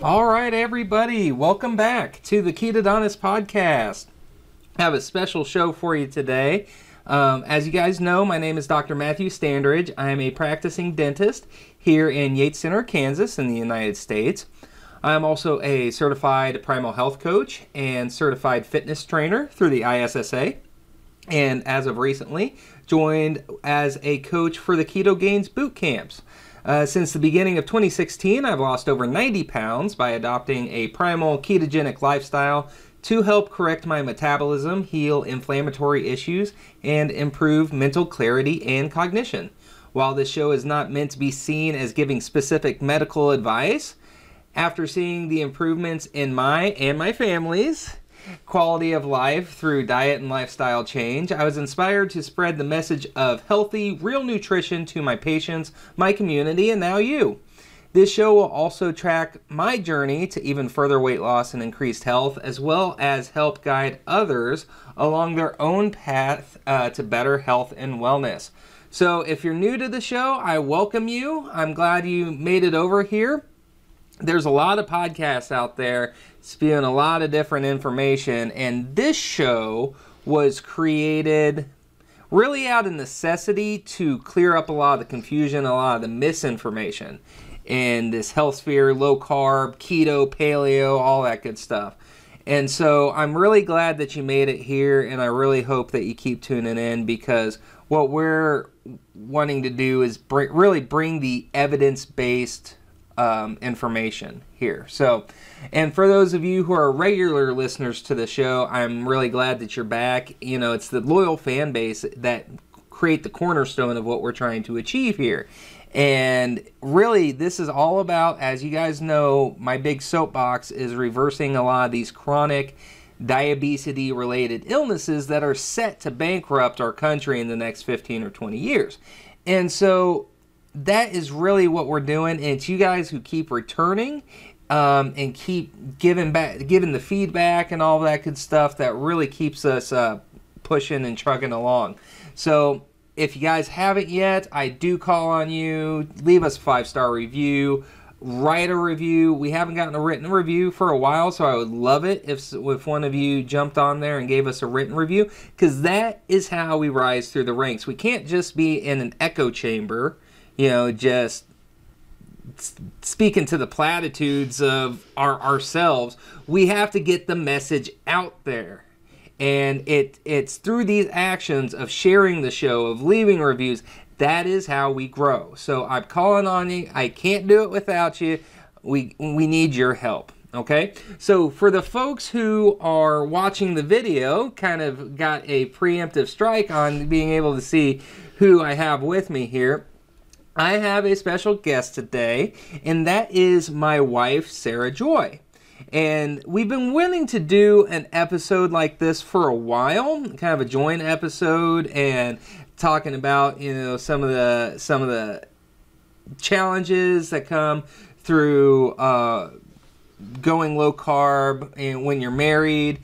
All right, everybody, welcome back to the Ketodontist podcast. I have a special show for you today. As you guys know, my name is Dr. Matthew Standridge. I am a practicing dentist here in Yates Center, Kansas, in the United States. I am also a certified primal health coach and certified fitness trainer through the ISSA. And as of recently, joined as a coach for the Ketogains Bootcamps. Since the beginning of 2016, I've lost over 90 pounds by adopting a primal ketogenic lifestyle to help correct my metabolism, heal inflammatory issues, and improve mental clarity and cognition. While this show is not meant to be seen as giving specific medical advice, after seeing the improvements in my and my family's quality of life through diet and lifestyle change, I was inspired to spread the message of healthy, real nutrition to my patients, my community, and now you. This show will also track my journey to even further weight loss and increased health, as well as help guide others along their own path to better health and wellness. So if you're new to the show, I welcome you. I'm glad you made it over here. There's a lot of podcasts out there spewing a lot of different information, and this show was created really out of necessity to clear up a lot of the confusion, a lot of the misinformation in this health sphere, low carb, keto, paleo, all that good stuff. And so I'm really glad that you made it here, and I really hope that you keep tuning in, because what we're wanting to do is really bring the evidence-based information here. So, and for those of you who are regular listeners to the show, I'm really glad that you're back. You know, it's the loyal fan base that create the cornerstone of what we're trying to achieve here. And really, this is all about, as you guys know, my big soapbox is reversing a lot of these chronic diabetes related illnesses that are set to bankrupt our country in the next 15 or 20 years. And so that is really what we're doing, and it's you guys who keep returning and keep giving the feedback and all that good stuff that really keeps us pushing and trucking along. So if you guys haven't yet, I do call on you. Leave us a 5-star review. Write a review. We haven't gotten a written review for a while, so I would love it if one of you jumped on there and gave us a written review, because that is how we rise through the ranks. We can't just be in an echo chamber, you know, just speaking to the platitudes of ourselves. We have to get the message out there. And it's through these actions of sharing the show, of leaving reviews, that is how we grow. So I'm calling on you. I can't do it without you. We need your help. Okay? So for the folks who are watching the video, kind of got a preemptive strike on being able to see who I have with me here. I have a special guest today, and that is my wife, Sara Joy. And we've been wanting to do an episode like this for a while, kind of a joint episode, and talking about, you know, some of the challenges that come through going low carb and when you're married.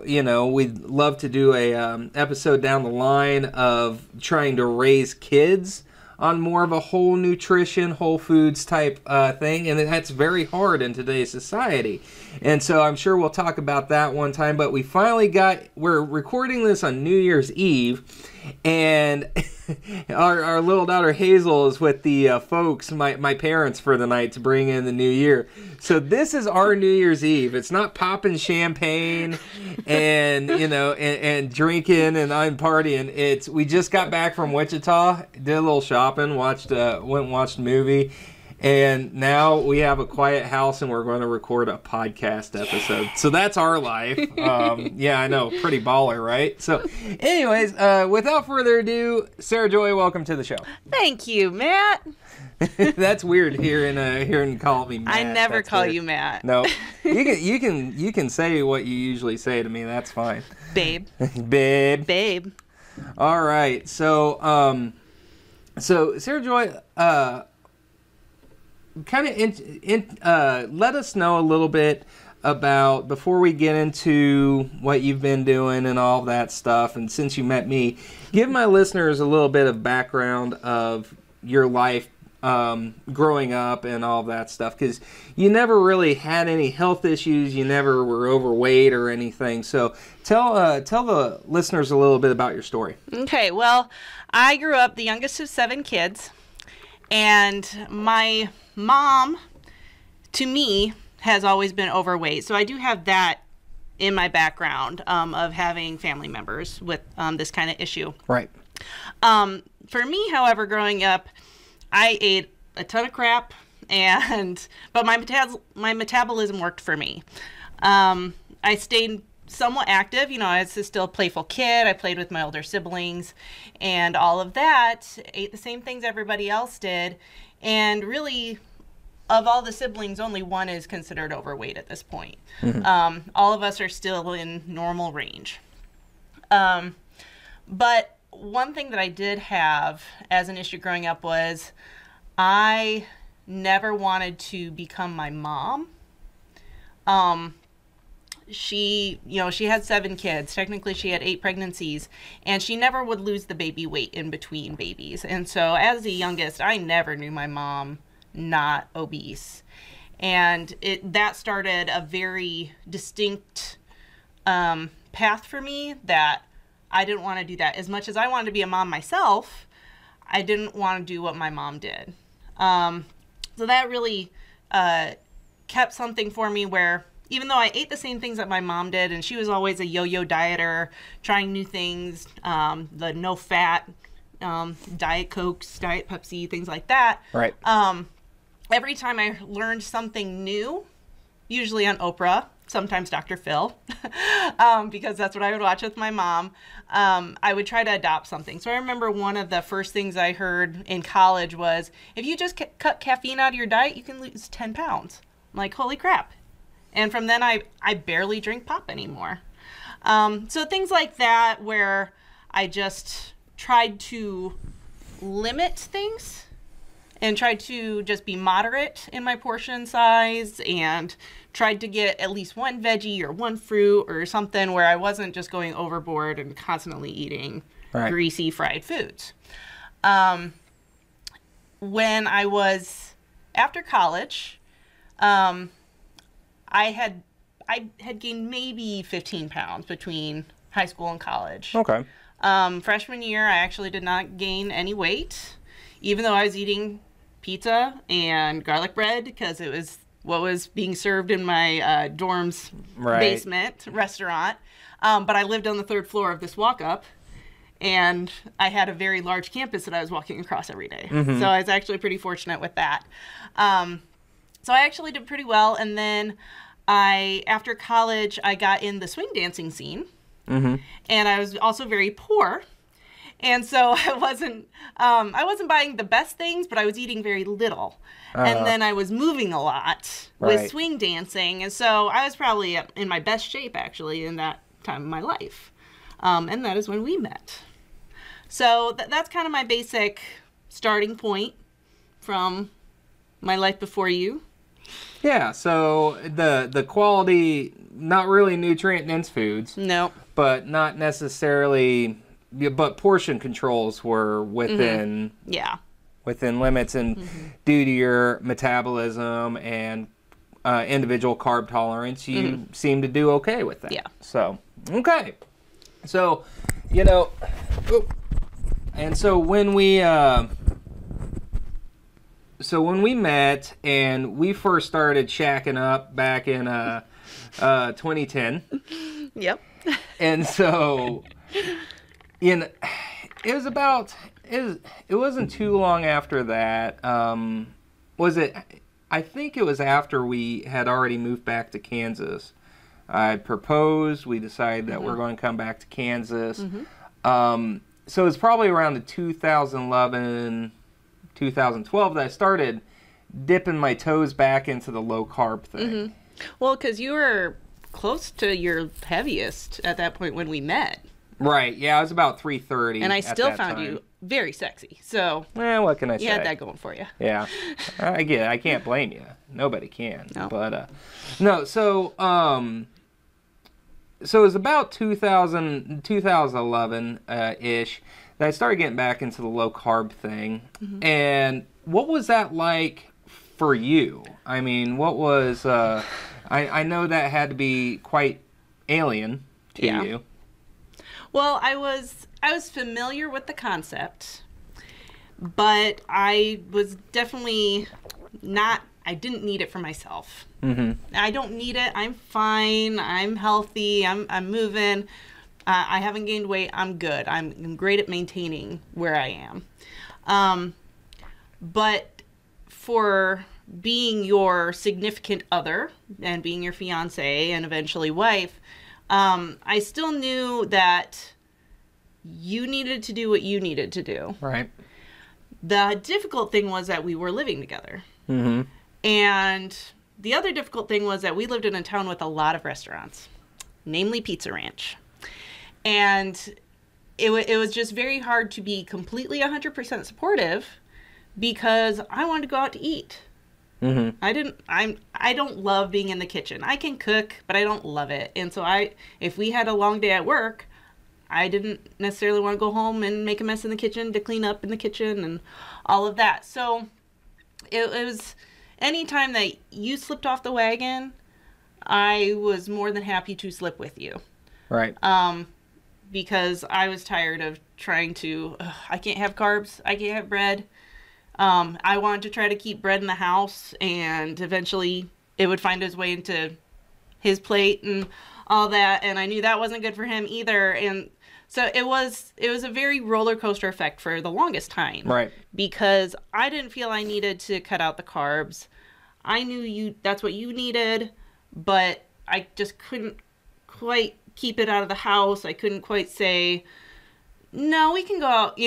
You know, we'd love to do a episode down the line of trying to raise kids on more of a whole nutrition, whole foods type thing, and that's very hard in today's society. And so I'm sure we'll talk about that one time, but we're recording this on New Year's Eve, and our little daughter Hazel is with the folks, my parents, for the night to bring in the new year. So this is our New Year's Eve. It's not popping champagne and, you know, and drinking and I'm partying. We just got back from Wichita, did a little shopping, went and watched a movie, and now we have a quiet house and we're going to record a podcast episode. So that's our life. Yeah, I know, pretty baller, right? So anyways, without further ado, Sara Joy, welcome to the show. Thank you, Matt. That's weird hearing call me Matt. I never That's call weird. you Matt. No, you can say what you usually say to me. That's fine. Babe. Babe. All right. So Sara Joy, kind of let us know a little bit about, before we get into what you've been doing and all that stuff, and since you met me, give my listeners a little bit of background of your life growing up and all of that stuff? Because you never really had any health issues. You never were overweight or anything. So tell the listeners a little bit about your story. Okay, well, I grew up the youngest of 7 kids, and my mom, to me, has always been overweight. So I do have that in my background of having family members with this kind of issue. Right. For me, however, growing up, I ate a ton of crap, but my metabolism worked for me. I stayed somewhat active. You know, I was still a playful kid. I played with my older siblings and all of that. Ate the same things everybody else did. And really, of all the siblings, only one is considered overweight at this point. Mm-hmm. All of us are still in normal range. But one thing that I did have as an issue growing up was I never wanted to become my mom. She had 7 kids. Technically, she had 8 pregnancies, and she never would lose the baby weight in between babies. And so as the youngest, I never knew my mom not obese. And that started a very distinct path for me that I didn't want to do that. As much as I wanted to be a mom myself, I didn't want to do what my mom did. So that really kept something for me where even though I ate the same things that my mom did, and she was always a yo-yo dieter, trying new things, the no-fat, Diet Cokes, Diet Pepsi, things like that. Right. Every time I learned something new, usually on Oprah, sometimes Dr. Phil, because that's what I would watch with my mom, I would try to adopt something. So I remember one of the first things I heard in college was, if you just cut caffeine out of your diet, you can lose 10 pounds. I'm like, holy crap. And from then I barely drink pop anymore. So things like that where I just tried to limit things and tried to just be moderate in my portion size and tried to get at least one veggie or one fruit or something where I wasn't just going overboard and constantly eating greasy fried foods. When I was after college, I had gained maybe 15 pounds between high school and college. Okay. Freshman year, I actually did not gain any weight, even though I was eating pizza and garlic bread because it was what was being served in my dorm's basement restaurant. But I lived on the 3rd floor of this walk-up, and I had a very large campus that I was walking across every day. Mm-hmm. So I was actually pretty fortunate with that. So I actually did pretty well, and then after college, I got in the swing dancing scene, mm-hmm. and I was also very poor, and so I wasn't buying the best things, but I was eating very little, and then I was moving a lot with swing dancing, and so I was probably in my best shape actually in that time of my life, and that is when we met. So that's kind of my basic starting point from my life before you. Yeah, so the quality, not really nutrient-dense foods. No. But not necessarily, but portion controls were within within limits, and mm-hmm. due to your metabolism and individual carb tolerance, you mm-hmm. seem to do okay with that. Yeah. So, okay. So, and so when we... So when we met and we first started shacking up back in 2010. Yep. And so it wasn't too long after that. Was it? I think it was after we had already moved back to Kansas. I proposed. We decided that mm-hmm. we're going to come back to Kansas. Mm-hmm. So it's probably around the 2011. 2012 that I started dipping my toes back into the low carb thing. Mm-hmm. Well, because you were close to your heaviest at that point when we met. Right. Yeah, I was about 330. And I still found you very sexy. So, what can I say? You had that going for you. Yeah. I get it. I can't blame you. Nobody can. No. But no. So it was about 2011 ish. I started getting back into the low carb thing, mm-hmm. and what was that like for you? I mean, what was, I know that had to be quite alien to you. Well, I was familiar with the concept, but I was definitely not, I didn't need it for myself. I don't need it. I'm fine. I'm healthy. I'm moving. I haven't gained weight. I'm good. I'm great at maintaining where I am. But for being your significant other and being your fiance and eventually wife, I still knew that you needed to do what you needed to do. Right. The difficult thing was that we were living together. And the other difficult thing was that we lived in a town with a lot of restaurants, namely Pizza Ranch. And it was just very hard to be completely 100% supportive because I wanted to go out to eat. I don't love being in the kitchen. I can cook, but I don't love it. And so if we had a long day at work, I didn't necessarily want to go home and make a mess in the kitchen, to clean up in the kitchen and all of that. So it was anytime that you slipped off the wagon, I was more than happy to slip with you. Right. Because I was tired of trying to, I can't have carbs, I can't have bread. I wanted to try to keep bread in the house, and eventually it would find its way into his plate and all that, and I knew that wasn't good for him either. And so it was a very roller coaster effect for the longest time. Right. Because I didn't feel I needed to cut out the carbs. I knew that's what you needed, but I just couldn't quite keep it out of the house. I couldn't quite say, no, we can go out,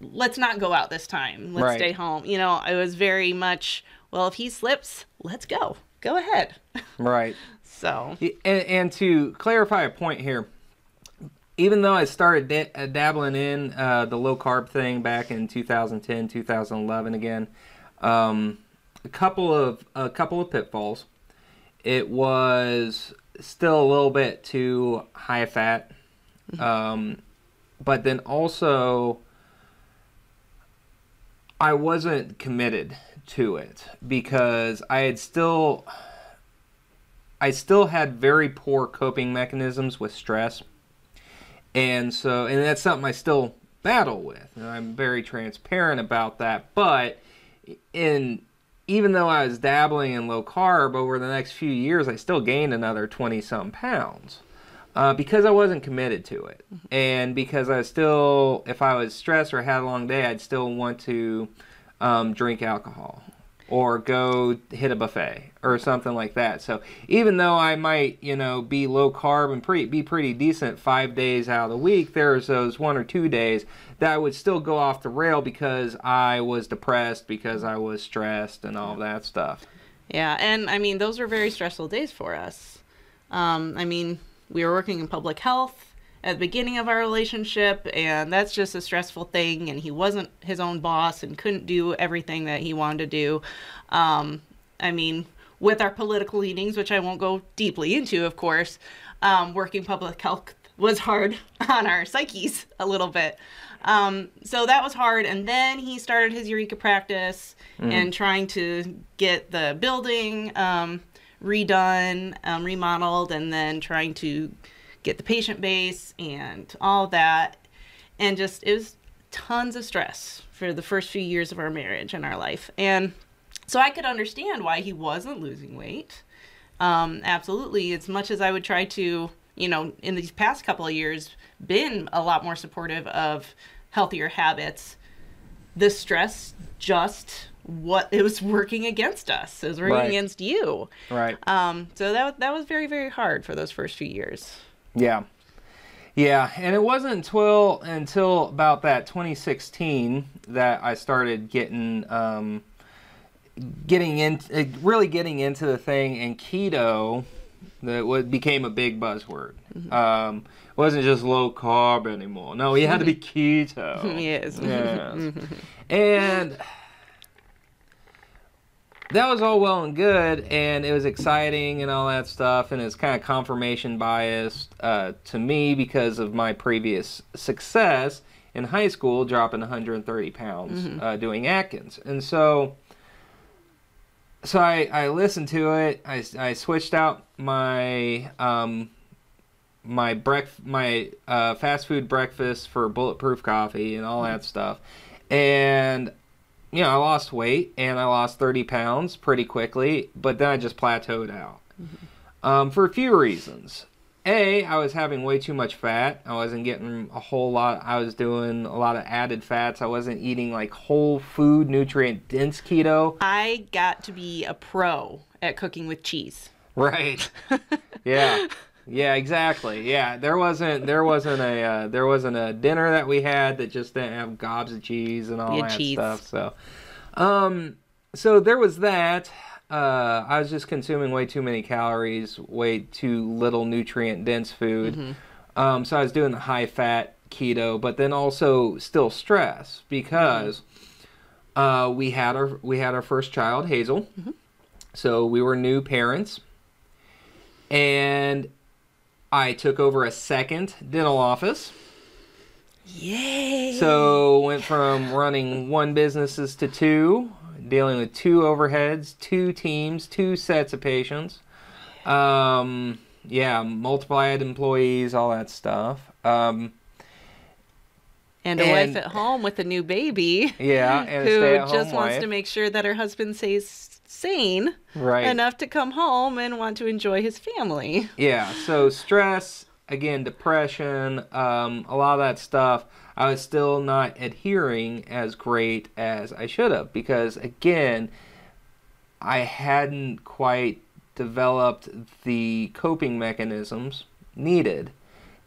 let's not go out this time. Let's stay home. It was very much, well, if he slips, let's go. Go ahead. Right. So. And to clarify a point here, even though I started dabbling in the low carb thing back in 2010, 2011 again, a couple of pitfalls. It was still a little bit too high fat, but then also I wasn't committed to it because I still had very poor coping mechanisms with stress. And that's something I still battle with. And I'm very transparent about that. But even though I was dabbling in low carb over the next few years, I still gained another 20-some pounds because I wasn't committed to it. And because if I was stressed or had a long day, I'd still want to drink alcohol or go hit a buffet or something like that. So even though I might, be low carb and be pretty decent 5 days out of the week, there's those 1 or 2 days that I would still go off the rail because I was depressed, because I was stressed and all that stuff. Yeah, and those were very stressful days for us. We were working in public health at the beginning of our relationship, and that's just a stressful thing, and he wasn't his own boss and couldn't do everything that he wanted to do. With our political leanings, which I won't go deeply into, of course, working public health was hard on our psyches a little bit. So that was hard, and then he started his Eureka practice and trying to get the building redone, remodeled, and then trying to get the patient base and all that. And it was tons of stress for the first few years of our marriage and our life. And so I could understand why he wasn't losing weight. Absolutely. As much as I would try to, in these past couple of years, been a lot more supportive of healthier habits, the stress it was working against us. It was working against you. Right. So that was very, very hard for those first few years. Yeah. And it wasn't until about that 2016 that I started getting into the thing, and keto became a big buzzword. It wasn't just low carb anymore. No, it had to be keto. Yes. And that was all well and good, and it was exciting and all that stuff, and it's kind of confirmation biased to me because of my previous success in high school, dropping 130 pounds doing Atkins. And so I listened to it. I switched out my fast food breakfast for bulletproof coffee and all that stuff. And I lost weight, and I lost 30 pounds pretty quickly, but then I just plateaued out. For a few reasons. I was having way too much fat. I wasn't getting a whole lot. I was doing a lot of added fats. I wasn't eating like whole food, nutrient dense keto. I got to be a pro at cooking with cheese. Right. Yeah. Yeah, exactly. Yeah, there wasn't a dinner that we had that just didn't have gobs of cheese and all that stuff. So there was that. I was just consuming way too many calories, way too little nutrient-dense food. So I was doing the high-fat keto, but then also still stress because we had our first child, Hazel. So we were new parents, and I took over a second dental office. Yay! So went from running one businesses to two. Dealing with two overheads, two teams, two sets of patients. Multiplied employees, all that stuff. And a wife at home with a new baby. Yeah, and who a stay-at-home just wants wife. to make sure that her husband stays sane Right. enough to come home and want to enjoy his family. Yeah, so stress, again, depression, a lot of that stuff. I was still not adhering as great as I should have because, again, I hadn't quite developed the coping mechanisms needed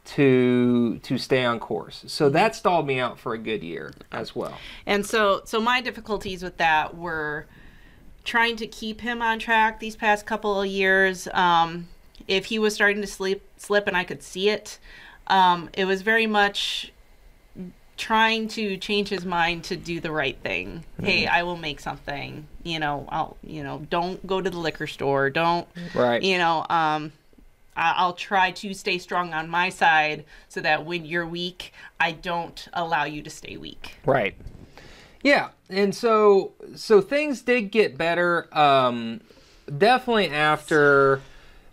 to stay on course. So that stalled me out for a good year as well. And so my difficulties with that were trying to keep him on track these past couple of years. If he was starting to slip and I could see it, it was very much trying to change his mind to do the right thing. Hey, I will make something, don't go to the liquor store. Don't, I'll try to stay strong on my side so that when you're weak, I don't allow you to stay weak. Right. Yeah. And so things did get better. Definitely after,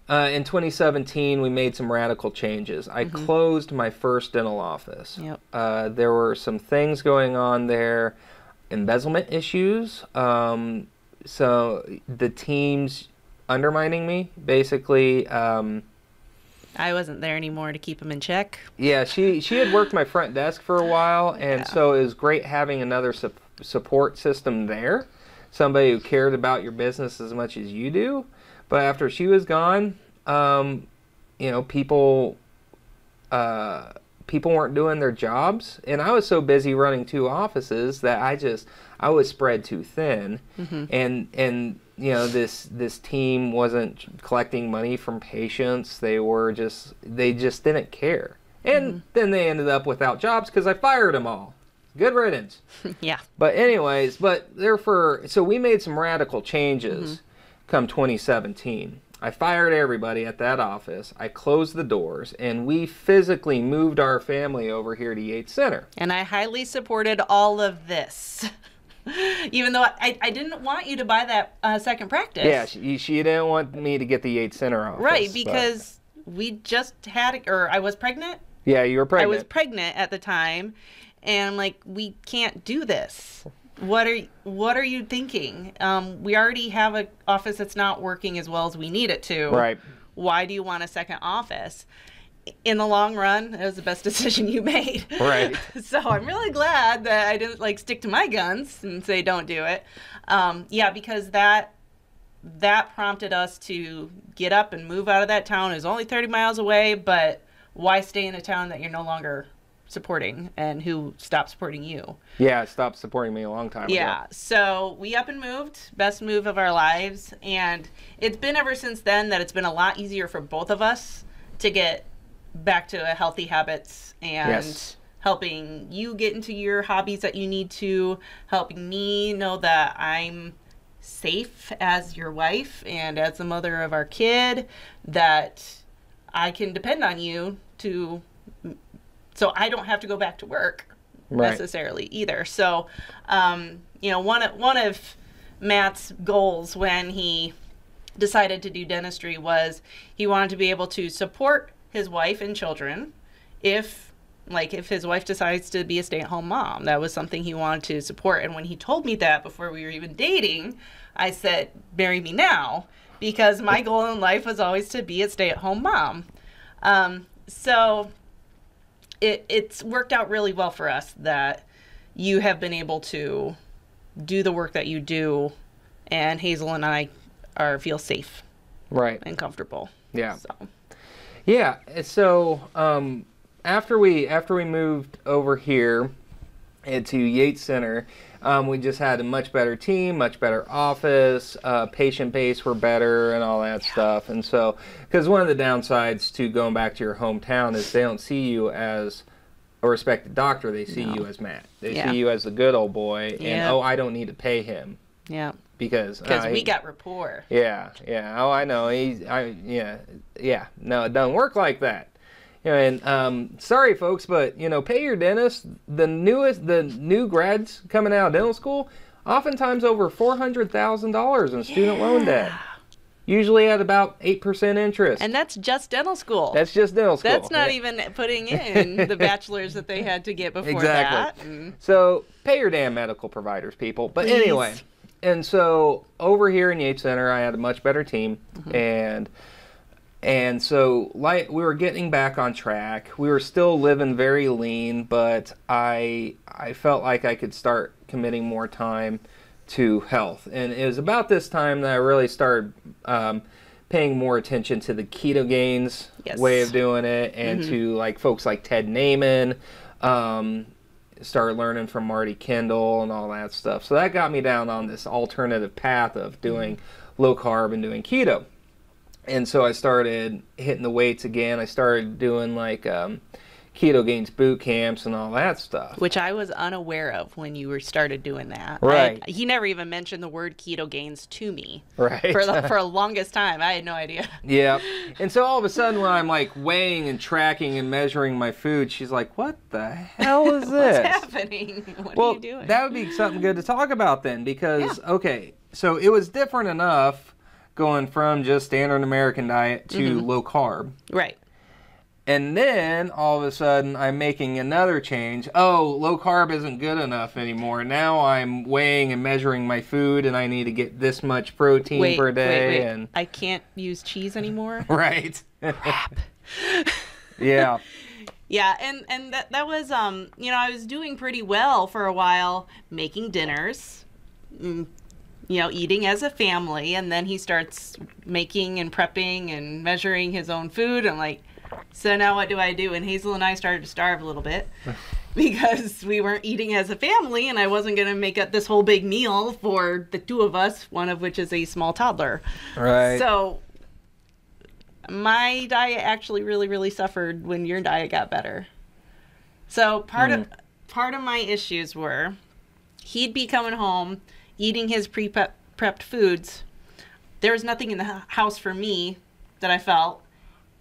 in 2017, we made some radical changes. I closed my first dental office. Yep. There were some things going on there, embezzlement issues. So the team's undermining me, basically. I wasn't there anymore to keep him in check. Yeah, she had worked my front desk for a while, and so it was great having another support system there, somebody who cared about your business as much as you do. But after she was gone, people weren't doing their jobs, and I was so busy running two offices that I was spread too thin, and this team wasn't collecting money from patients. They just didn't care, and then they ended up without jobs because I fired them all. Good riddance. Yeah. But anyways, so we made some radical changes. Come 2017. I fired everybody at that office. I closed the doors, and we physically moved our family over here to Yates Center. And I highly supported all of this. Even though I didn't want you to buy that second practice. Yeah, she didn't want me to get the Yates Center office. Right, because we just I was pregnant. Yeah, you were pregnant. I was pregnant at the time, and I'm like, we can't do this. What are you thinking? We already have an office that's not working as well as we need it to. Right. Why do you want a second office? In the long run, it was the best decision you made. Right. So I'm really glad that I didn't stick to my guns and say don't do it. Because that prompted us to get up and move out of that town. It was only 30 miles away, but why stay in a town that you're no longer supporting and who stopped supporting you? Yeah, it stopped supporting me a long time ago. Yeah, so we up and moved, best move of our lives, and it's been ever since then that it's been a lot easier for both of us to get back to healthy habits and helping you get into your hobbies that you need to, helping me know that I'm safe as your wife and as the mother of our kid, that I can depend on you so I don't have to go back to work necessarily either. So, you know, one of Matt's goals when he decided to do dentistry was he wanted to be able to support his wife and children if his wife decides to be a stay-at-home mom. That was something he wanted to support. And when he told me that before we were even dating, I said, marry me now, because my goal in life was always to be a stay-at-home mom. So it's worked out really well for us that you have been able to do the work that you do, and Hazel and I feel safe, right, and comfortable. Yeah. So. Yeah. So after we moved over here into Yates Center, we just had a much better team, much better office, patient base were better, and all that stuff. And so, because one of the downsides to going back to your hometown is they don't see you as a respected doctor; they see you as Matt. They see you as the good old boy, and I don't need to pay him. Yeah. Because we got rapport. Yeah. Oh, I know. No, it doesn't work like that. You know, and sorry, folks, but you know, pay your dentist. The new grads coming out of dental school, oftentimes over $400,000 in student loan debt. Usually at about 8% interest. And that's just dental school. That's just dental school. That's not even putting in the bachelor's that they had to get before that. So pay your damn medical providers, people. But anyway. And so over here in Yates Center, I had a much better team, and so we were getting back on track. We were still living very lean, but I felt like I could start committing more time to health. And it was about this time that I really started paying more attention to the Ketogains way of doing it, and to like folks like Ted Naiman. Started learning from Marty Kendall and all that stuff. So that got me down on this alternative path of doing low carb and doing keto. And so I started hitting the weights again. I started doing like Ketogains Bootcamps and all that stuff. Which I was unaware of when you started doing that. Right. He never even mentioned the word Ketogains to me. Right. For the longest time. I had no idea. Yeah. And so all of a sudden when I'm like weighing and tracking and measuring my food, she's like, what the hell is this? What's happening? What are you doing? That would be something good to talk about then, because, okay, so it was different enough going from just standard American diet to low carb. Right. And then, all of a sudden, I'm making another change. Oh, low carb isn't good enough ananymore. Now I'm weighing and measuring my food, and I need to get this much protein per day. Wait. And I can't use cheese anymore? Right. Crap. Yeah. Yeah, and that was, you know, I was doing pretty well for a while, making dinners, you know, eating as a family, and then he starts making and prepping and measuring his own food. I'm like, so now what do I do? And Hazel and I started to starve a little bit because we weren't eating as a family, and I wasn't going to make up this whole big meal for the two of us, one of which is a small toddler. Right. So my diet actually really, really suffered when your diet got better. So part of my issues were he'd be coming home, eating his prepped foods. There was nothing in the house for me that I felt.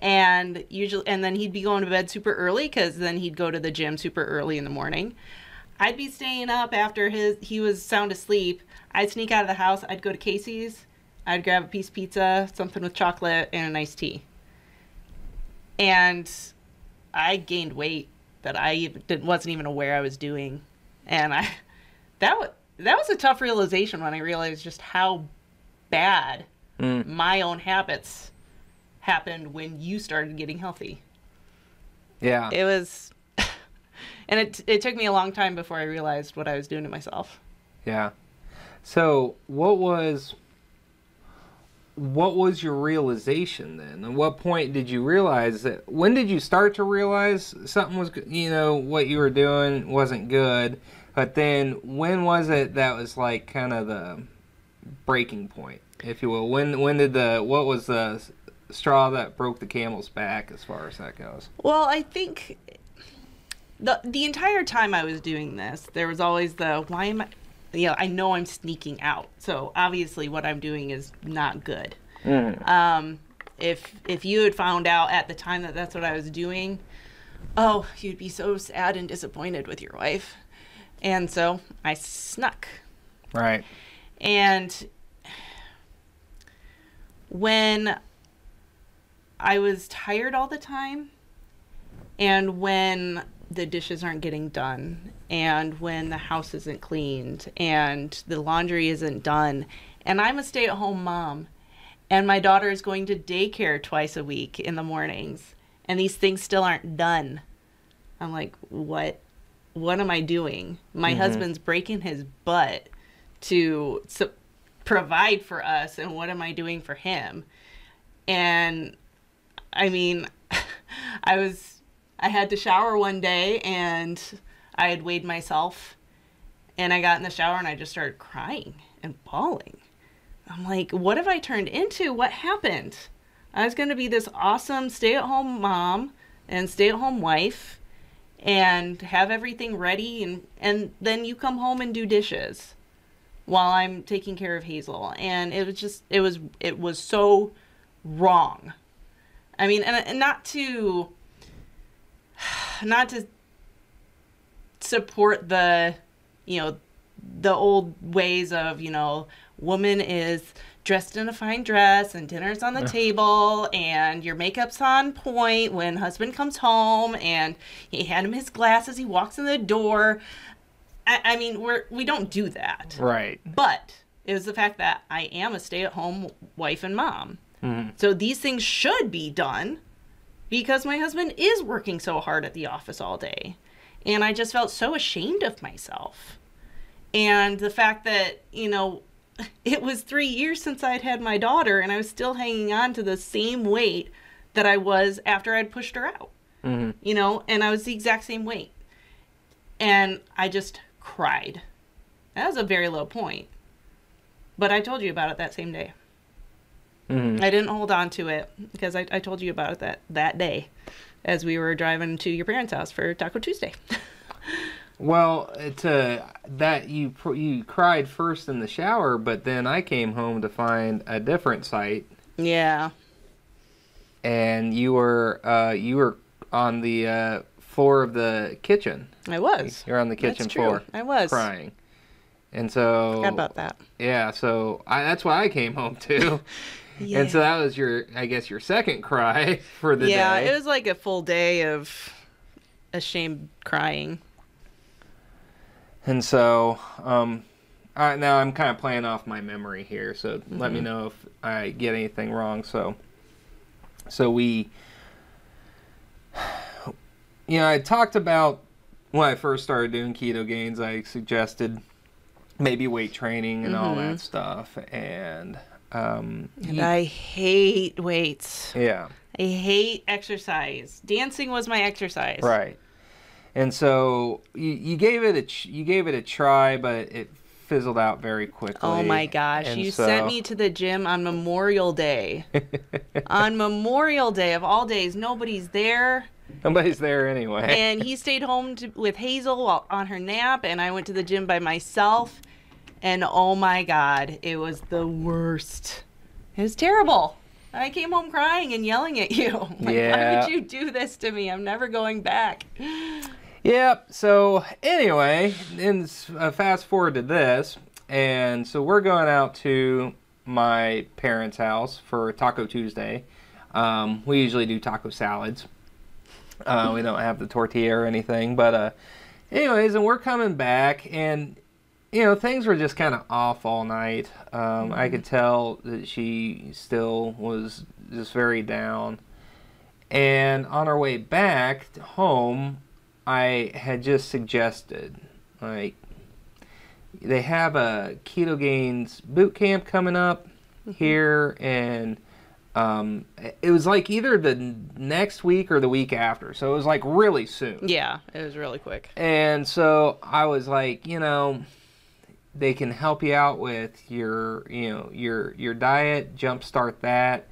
And then he'd be going to bed super early, because then he'd go to the gym super early in the morning. I'd be staying up after he was sound asleep. I'd sneak out of the house. I'd go to Casey's. I'd grab a piece of pizza, something with chocolate, and an iced tea. And I gained weight that I wasn't even aware I was doing. And that was a tough realization when I realized just how bad my own habits happened when you started getting healthy. Yeah. It was, and it took me a long time before I realized what I was doing to myself. Yeah. So what was your realization then? At what point did you realize that? When did you start to realize something was, you know, what you were doing wasn't good? But then when was it that was like kind of the breaking point, if you will? What was the straw that broke the camel's back as far as that goes? Well, I think the entire time I was doing this, there was always why am I, you know, I know I'm sneaking out. So obviously what I'm doing is not good. If you had found out at the time that that's what I was doing, oh, you'd be so sad and disappointed with your wife. And so I snuck. Right. And when I was tired all the time, and when the dishes aren't getting done, and when the house isn't cleaned, and the laundry isn't done, and I'm a stay-at-home mom, and my daughter is going to daycare twice a week in the mornings, and these things still aren't done, I'm like, what am I doing? My husband's breaking his butt to provide for us, and what am I doing for him? And I mean, I had to shower one day, and I had weighed myself, and I got in the shower and I just started crying and bawling. I'm like, what have I turned into? What happened? I was going to be this awesome stay-at-home mom and stay-at-home wife and have everything ready, and then you come home and do dishes while I'm taking care of Hazel. And it was so wrong. I mean, and not to support the old ways of, woman is dressed in a fine dress and dinner's on the table and your makeup's on point when husband comes home and he hand him his glasses, he walks in the door. I mean, we don't do that. Right. But it was the fact that I am a stay-at-home wife and mom. Mm-hmm. So these things should be done because my husband is working so hard at the office all day. And I just felt so ashamed of myself. And the fact that, it was 3 years since I'd had my daughter and I was still hanging on to the same weight that I was after I'd pushed her out. Mm-hmm. And I was the exact same weight. And I just cried. That was a very low point. But I told you about it that same day. Mm-hmm. I didn't hold on to it because I told you about it that day as we were driving to your parents' house for Taco Tuesday. Well, that you cried first in the shower, but then I came home to find a different sight. Yeah. And you were on the floor of the kitchen. I was. You're on the kitchen floor. I was crying. And so forgot about that. Yeah, so that's why I came home too. Yeah. And so that was your second cry for the day. Yeah, it was like a full day of ashamed crying. And so, now I'm kind of playing off my memory here, so let me know if I get anything wrong. So we, I talked about when I first started doing Ketogains, I suggested maybe weight training and all that stuff, and I hate weights. Yeah. I hate exercise. Dancing was my exercise. Right. And so you gave it a try, but it fizzled out very quickly. Oh my gosh! And you sent me to the gym on Memorial Day. On Memorial Day of all days, nobody's there. Nobody's there anyway. And he stayed home with Hazel on her nap, and I went to the gym by myself. And oh my God, it was the worst. It was terrible. I came home crying and yelling at you. Like, why would you do this to me? I'm never going back. Yep. So anyway, fast forward to this, and so we're going out to my parents' house for Taco Tuesday. We usually do taco salads. We don't have the tortilla or anything, but anyways, and we're coming back, and things were just kind of off all night. I could tell that she still was just very down. And on our way back home, I had just suggested, like, they have a Ketogains Bootcamp coming up here, and it was like either the next week or the week after. So it was like really soon. Yeah, it was really quick. And so I was like, they can help you out with your diet, jumpstart that.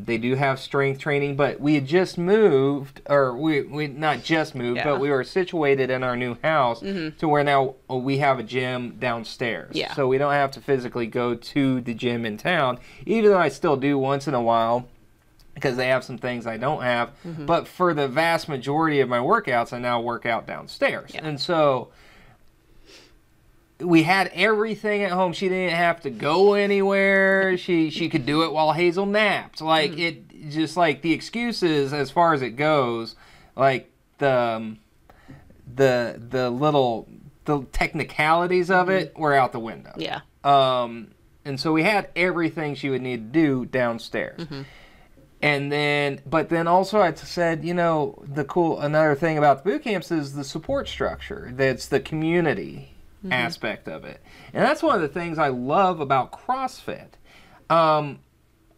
They do have strength training, but we had just moved, or we not just moved, but we were situated in our new house to where now we have a gym downstairs. Yeah. So we don't have to physically go to the gym in town, even though I still do once in a while. because they have some things I don't have. But for the vast majority of my workouts, I now work out downstairs. Yeah. And so we had everything at home. She didn't have to go anywhere. She could do it while Hazel napped. Like it, just like the excuses as far as it goes, like the technicalities of it were out the window. Yeah. And so we had everything she would need to do downstairs. And then, but then also I said, you know, another thing about the boot camps is the support structure. That's the community aspect of it. And that's one of the things I love about CrossFit. I'm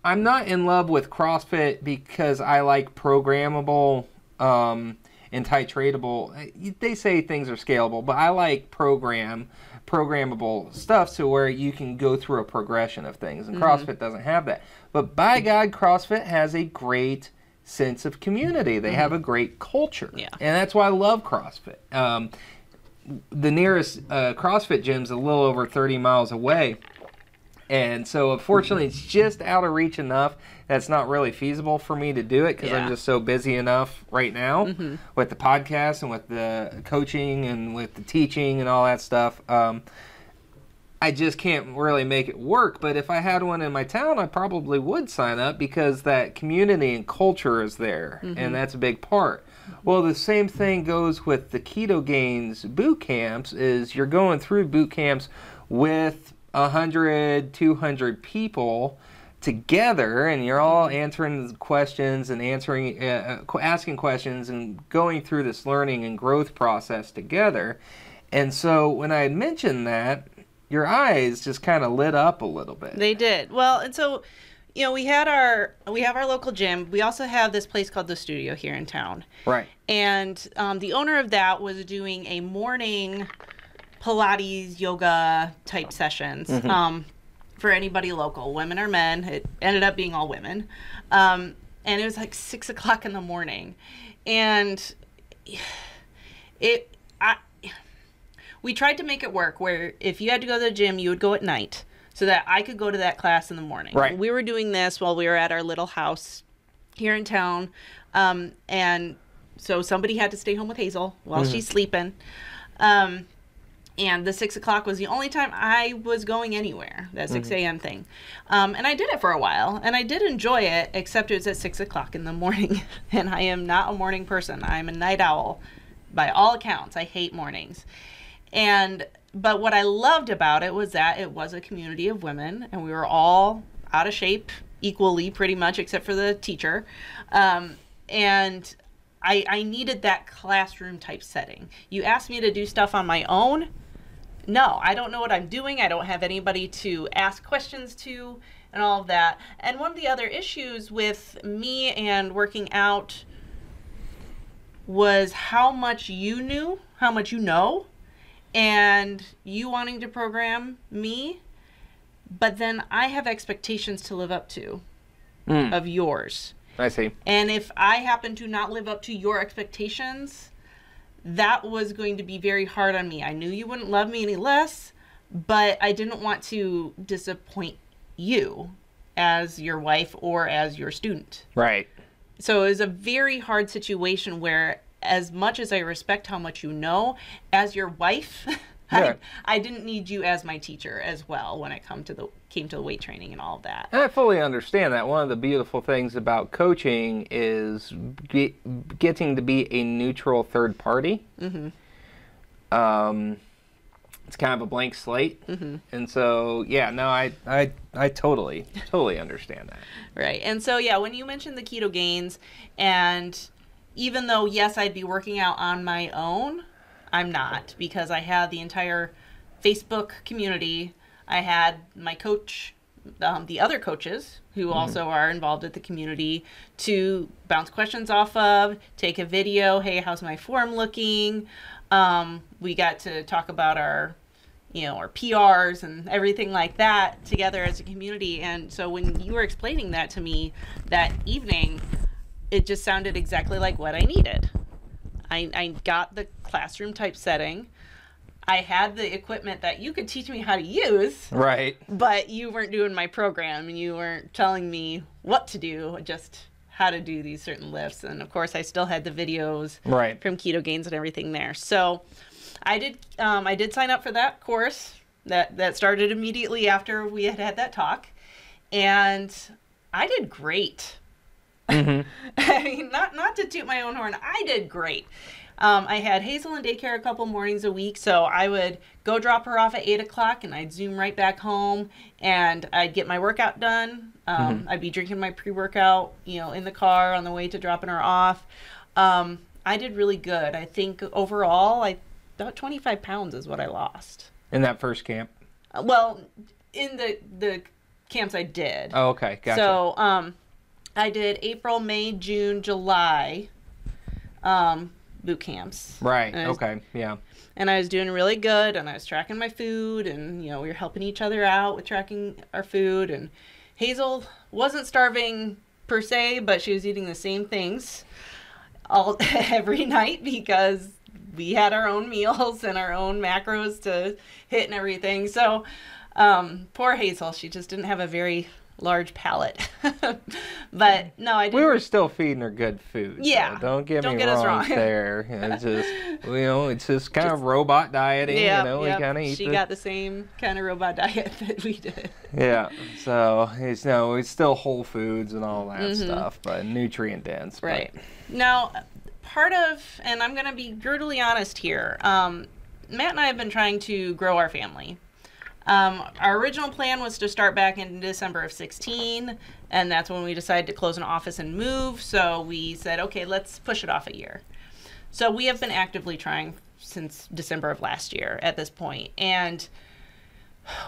not in love with CrossFit because I like programmable and titratable. They say things are scalable, but I like programmable stuff so where you can go through a progression of things. And CrossFit doesn't have that. But by God, CrossFit has a great sense of community. They have a great culture. Yeah. And that's why I love CrossFit. The nearest CrossFit gym's a little over 30 miles away. And so, unfortunately, it's just out of reach enough that's not really feasible for me to do it because I'm just so busy enough right now with the podcast and with the coaching and with the teaching and all that stuff. I just can't really make it work. But if I had one in my town, I probably would sign up because that community and culture is there, and that's a big part. Well, the same thing goes with the Ketogains Bootcamps. Is you're going through boot camps with 100, 200 people together, and you're all answering questions and asking questions and going through this learning and growth process together. And so when I had mentioned that, your eyes just kind of lit up a little bit. They did. Well, and so, you know, we have our local gym. We also have this place called The Studio here in town. Right. And the owner of that was doing a morning Pilates yoga type sessions for anybody local, women or men. It ended up being all women. And it was like 6 o'clock in the morning. And we tried to make it work where if you had to go to the gym, you would go at night so that I could go to that class in the morning. Right. We were doing this while we were at our little house here in town. And so somebody had to stay home with Hazel while she's sleeping. And the 6 o'clock was the only time I was going anywhere, that 6 a.m. thing. And I did it for a while, and I did enjoy it, except it was at 6 o'clock in the morning. And I am not a morning person. I'm a night owl by all accounts. I hate mornings. But what I loved about it was that it was a community of women, and we were all out of shape equally, pretty much, except for the teacher. And I needed that classroom type setting. You asked me to do stuff on my own. No, I don't know what I'm doing. I don't have anybody to ask questions to and all of that. And one of the other issues with me and working out was how much you knew, how much you know, and you wanting to program me, but then I have expectations to live up to of yours. I see. And if I happen to not live up to your expectations, that was going to be very hard on me. I knew you wouldn't love me any less, but I didn't want to disappoint you as your wife or as your student. Right. So it was a very hard situation where, as much as I respect how much you know, as your wife, I didn't need you as my teacher as well when it came to the weight training and all of that. And I fully understand that. One of the beautiful things about coaching is getting to be a neutral third party. It's kind of a blank slate. And so, yeah, no, I totally understand that. Right. And so, yeah, when you mentioned the Ketogains, and even though, yes, I'd be working out on my own, I'm not, because I had the entire Facebook community. I had my coach, the other coaches who also are involved with the community to bounce questions off of, take a video. Hey, how's my form looking? We got to talk about our PRs and everything like that together as a community. And so when you were explaining that to me that evening, it just sounded exactly like what I needed. I got the classroom type setting. I had the equipment that you could teach me how to use. Right. But you weren't doing my program, and you weren't telling me what to do, just how to do these certain lifts. And of course, I still had the videos right. from Ketogains and everything there. So I did sign up for that course that started immediately after we had that talk. And I did great. Mm-hmm. I mean, not to toot my own horn, I did great. I had Hazel in daycare a couple mornings a week, so I would go drop her off at 8 o'clock, and I'd zoom right back home, and I'd get my workout done. I'd be drinking my pre-workout, in the car on the way to dropping her off. I did really good. I think overall, about 25 pounds is what I lost. In that first camp? Well, in the camps I did. Oh, okay. Gotcha. So, I did April, May, June, July boot camps. Right. Okay. Yeah. And I was doing really good, and I was tracking my food, and we were helping each other out with tracking our food. And Hazel wasn't starving per se, but she was eating the same things every night because we had our own meals and our own macros to hit and everything. So poor Hazel, she just didn't have a very large palate. But no, I did. We were still feeding her good food. Yeah. So don't get me us wrong there. It's just, it's just kind of robot dieting. We kind of eat. She got the same kind of robot diet that we did. Yeah. So it's still whole foods and all that stuff, but nutrient dense. Right. Now, part of, and I'm going to be brutally honest here, Matt and I have been trying to grow our family. Our original plan was to start back in December of 16, and that's when we decided to close an office and move. So we said, okay, let's push it off a year. So we have been actively trying since December of last year at this point. And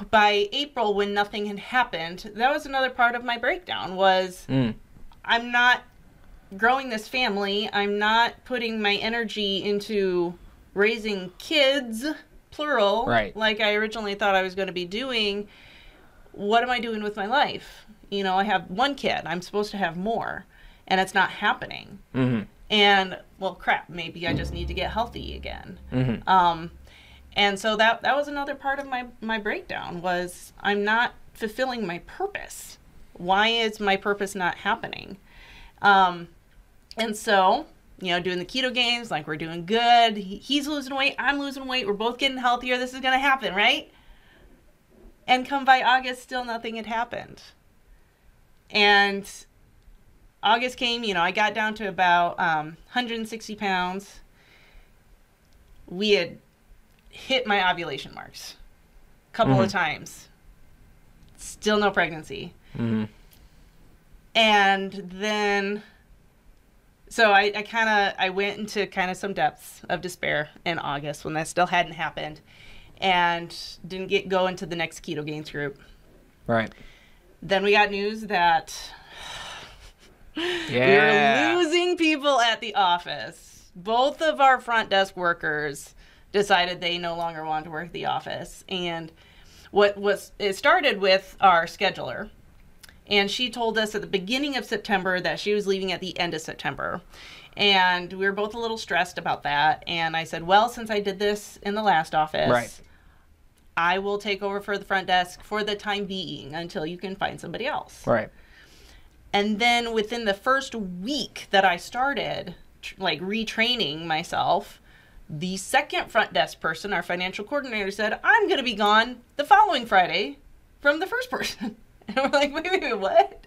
by April, when nothing had happened, that was another part of my breakdown was I'm not growing this family. I'm not putting my energy into raising kids, plural, right, like I originally thought I was going to be doing. What am I doing with my life? I have one kid. I'm supposed to have more, and it's not happening. And, well, crap, maybe I just need to get healthy again. And so that was another part of my breakdown was I'm not fulfilling my purpose. Why is my purpose not happening? And so, doing the Ketogains, like we're doing good. He's losing weight. I'm losing weight. We're both getting healthier. This is going to happen, right? And come by August, still nothing had happened. And August came, I got down to about 160 pounds. We had hit my ovulation marks a couple of times. Still no pregnancy. And then, so I went into kind of some depths of despair in August when that still hadn't happened, and didn't go into the next Ketogains group. Right. Then we got news that we were losing people at the office. Both of our front desk workers decided they no longer wanted to work at the office. And it started with our scheduler. And she told us at the beginning of September that she was leaving at the end of September. And we were both a little stressed about that. And I said, well, since I did this in the last office, right, I will take over for the front desk for the time being until you can find somebody else. Right. And then within the first week that I started, retraining myself, the second front desk person, our financial coordinator, said, I'm going to be gone the following Friday from the first person. And we're like, wait, what?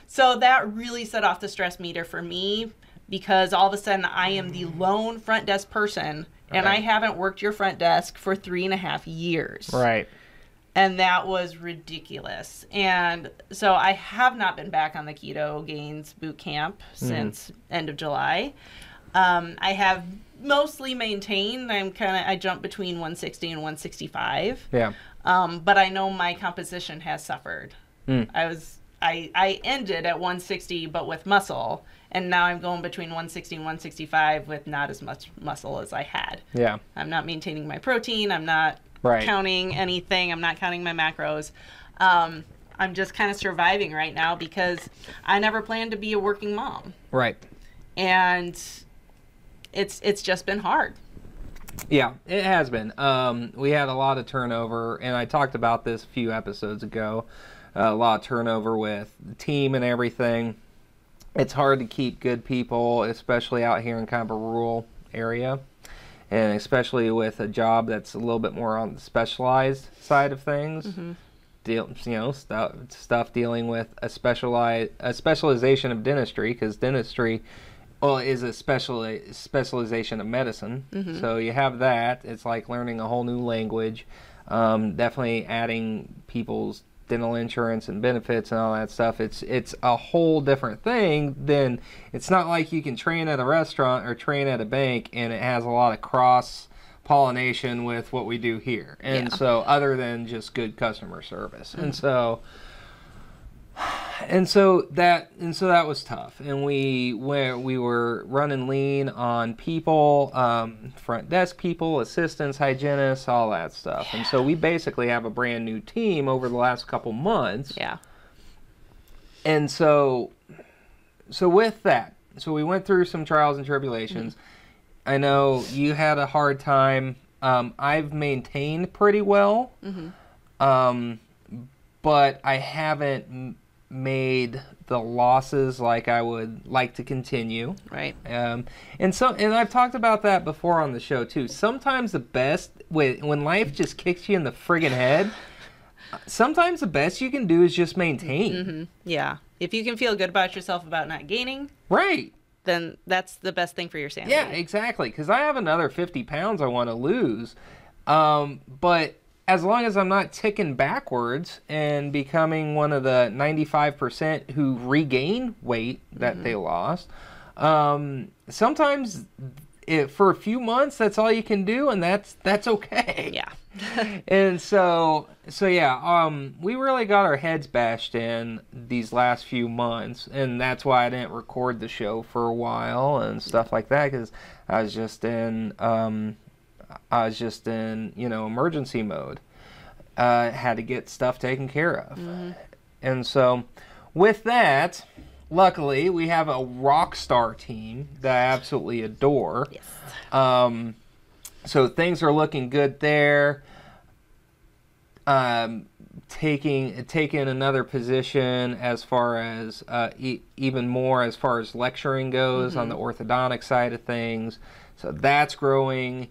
So that really set off the stress meter for me because all of a sudden I am the lone front desk person and I haven't worked your front desk for 3.5 years. Right. And that was ridiculous. And so I have not been back on the Ketogains Bootcamp since end of July. I have mostly maintained. I jump between 160 and 165. Yeah. But I know my composition has suffered. I ended at 160, but with muscle, and now I'm going between 160 and 165 with not as much muscle as I had. Yeah. I'm not maintaining my protein. I'm not counting anything. I'm not counting my macros. I'm just kind of surviving right now because I never planned to be a working mom. Right. And it's just been hard. Yeah, it has been. We had a lot of turnover, and I talked about this a few episodes ago. A lot of turnover with the team and everything. it's hard to keep good people, especially out here in kind of a rural area, and especially with a job that's a little bit more on the specialized side of things. Stuff dealing with a specialization of dentistry, because dentistry, well, is a specialization of medicine. So you have that. It's like learning a whole new language. Definitely adding people's dental insurance and benefits and all that stuff. It's a whole different thing. Than it's not like you can train at a restaurant or train at a bank and it has a lot of cross pollination with what we do here. And so other than just good customer service. And so that was tough. And we were running lean on people, front desk people, assistants, hygienists, all that stuff. And so we basically have a brand new team over the last couple months. And so with that, so we went through some trials and tribulations. I know you had a hard time. I've maintained pretty well, but I haven't made the losses like I would like to continue. Right. And I've talked about that before on the show too. Sometimes the best, when life just kicks you in the friggin' head, sometimes the best you can do is just maintain. Yeah. If you can feel good about yourself about not gaining. Right. Then that's the best thing for your sanity. Yeah, exactly. Because I have another 50 pounds I want to lose. But as long as I'm not ticking backwards and becoming one of the 95% who regain weight that they lost, sometimes for a few months, that's all you can do, and that's okay. Yeah. And so we really got our heads bashed in these last few months, and that's why I didn't record the show for a while and stuff like that, because I was just in emergency mode. Had to get stuff taken care of. And so with that, luckily we have a rock star team that I absolutely adore. Yes. So things are looking good there. Taking another position as far as even more as far as lecturing goes on the orthodontic side of things. So that's growing.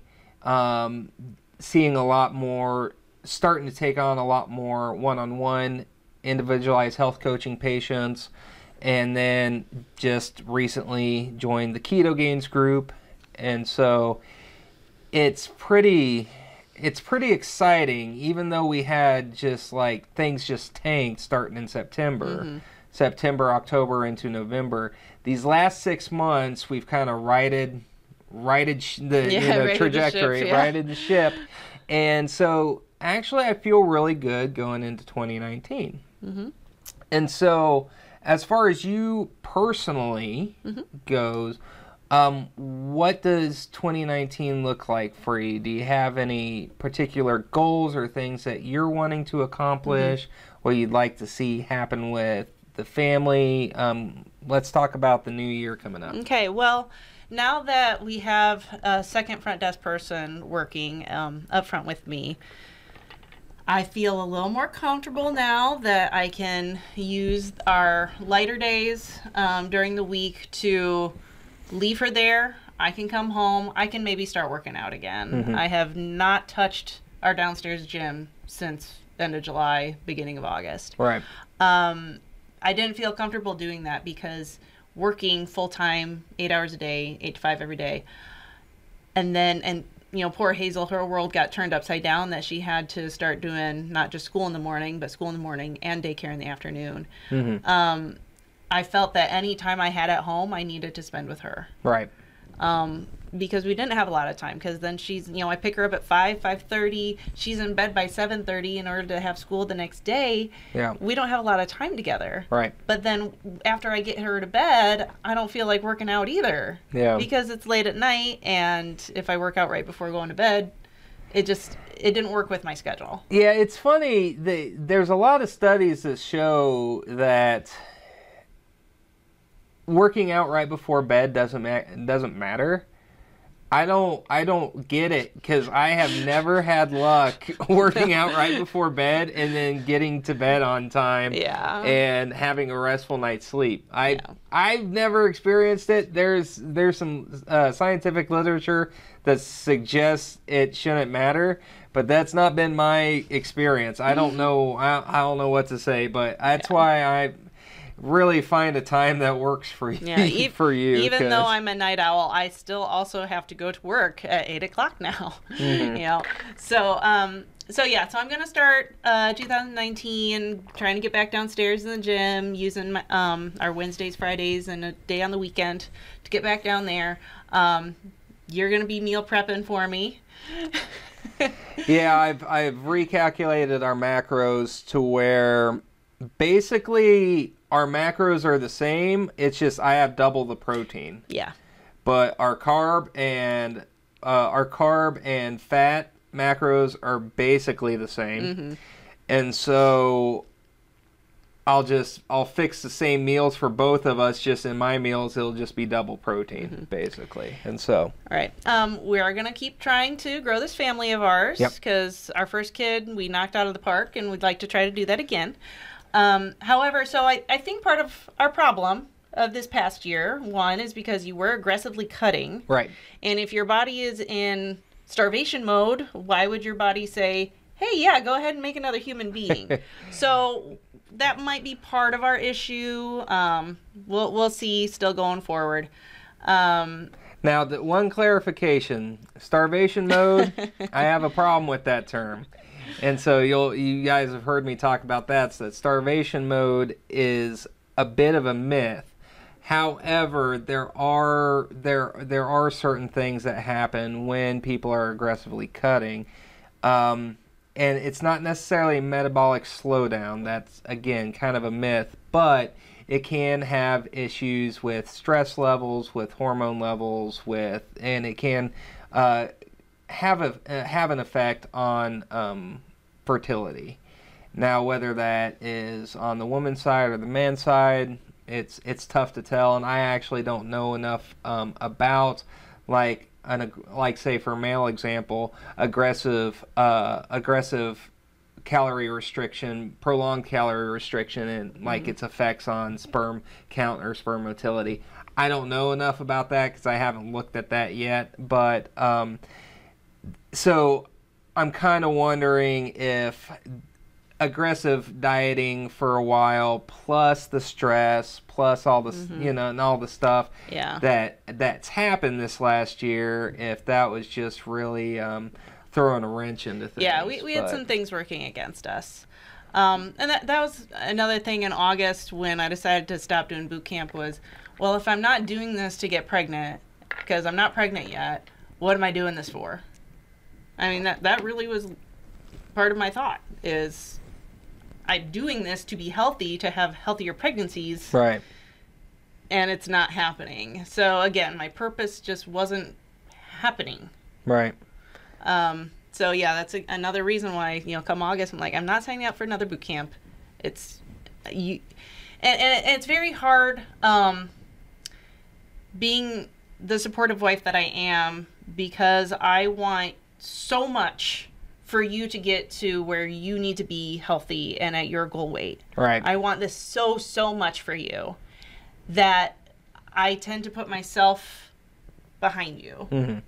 Seeing a lot more, starting to take on a lot more one-on-one individualized health coaching patients. And then just recently joined the Ketogains group. And so it's pretty exciting, even though we had just like things just tanked starting in September, October into November. These last 6 months, we've kind of righted the trajectory, righted the ship. And so actually I feel really good going into 2019. And so as far as you personally goes, what does 2019 look like for you? Do you have any particular goals or things that you're wanting to accomplish? What you'd like to see happen with the family? Let's talk about the new year coming up. Okay, well, now that we have a second front desk person working up front with me, I feel a little more comfortable now that I can use our lighter days during the week to leave her there. I can come home. I can maybe start working out again. I have not touched our downstairs gym since end of July, beginning of August. Right. I didn't feel comfortable doing that because working full-time, 8 hours a day, 8 to 5 every day. And poor Hazel, her world got turned upside down that she had to start doing not just school in the morning, but school in the morning and daycare in the afternoon. I felt that any time I had at home, I needed to spend with her. Right. Because we didn't have a lot of time. Because then she's, I pick her up at 5:30. She's in bed by 7:30 in order to have school the next day. Yeah. We don't have a lot of time together. Right. But then after I get her to bed, I don't feel like working out either. Yeah. Because it's late at night, and if I work out right before going to bed, it didn't work with my schedule. Yeah, it's funny. There's a lot of studies that show that working out right before bed doesn't matter. I don't get it, because I have never had luck working out right before bed and then getting to bed on time and having a restful night's sleep. I've never experienced it. There's some scientific literature that suggests it shouldn't matter, but that's not been my experience. I don't know. I don't know what to say, but that's why I really find a time that works for you. Yeah, for you. Even though I'm a night owl, I still also have to go to work at 8 o'clock now. You know, so I'm gonna start 2019 trying to get back downstairs in the gym, using my, our Wednesdays, Fridays, and a day on the weekend to get back down there. You're gonna be meal prepping for me. Yeah, I've recalculated our macros to where basically our macros are the same. It's just I have double the protein. Yeah. But our carb and fat macros are basically the same. And so I'll fix the same meals for both of us. Just in my meals, it'll just be double protein, basically. And so. All right. We are going to keep trying to grow this family of ours, because our first kid we knocked out of the park, and we'd like to try to do that again. However, so I think part of our problem of this past year, one, is because you were aggressively cutting. Right. And if your body is in starvation mode, why would your body say, hey, yeah, go ahead and make another human being? So that might be part of our issue. We'll see still going forward. Now, the one clarification, starvation mode, I have a problem with that term. And so you guys have heard me talk about that. So that starvation mode is a bit of a myth. However, there are certain things that happen when people are aggressively cutting, and it's not necessarily a metabolic slowdown. That's again kind of a myth, but it can have issues with stress levels, with hormone levels, and it can have an effect on fertility. Now, whether that is on the woman's side or the man's side, it's tough to tell, and I actually don't know enough about say for a male example, aggressive calorie restriction, prolonged calorie restriction, and its effects on sperm count or sperm motility. I don't know enough about that because I haven't looked at that yet, but so I'm kind of wondering if aggressive dieting for a while, plus the stress, plus all this, and all the stuff that's happened this last year, if that was just really throwing a wrench into things. Yeah, we had some things working against us. And that was another thing in August when I decided to stop doing boot camp was, well, if I'm not doing this to get pregnant, because I'm not pregnant yet, what am I doing this for? I mean, that really was part of my thought, is I'm doing this to be healthy, to have healthier pregnancies. Right. And it's not happening. So, again, my purpose just wasn't happening. Right. So, yeah, that's another reason why, come August, I'm like, I'm not signing up for another boot camp. It's, and it's very hard being the supportive wife that I am, because I want so much for you to get to where you need to be healthy and at your goal weight. Right. I want this so much for you that I tend to put myself behind you. Mm-hmm.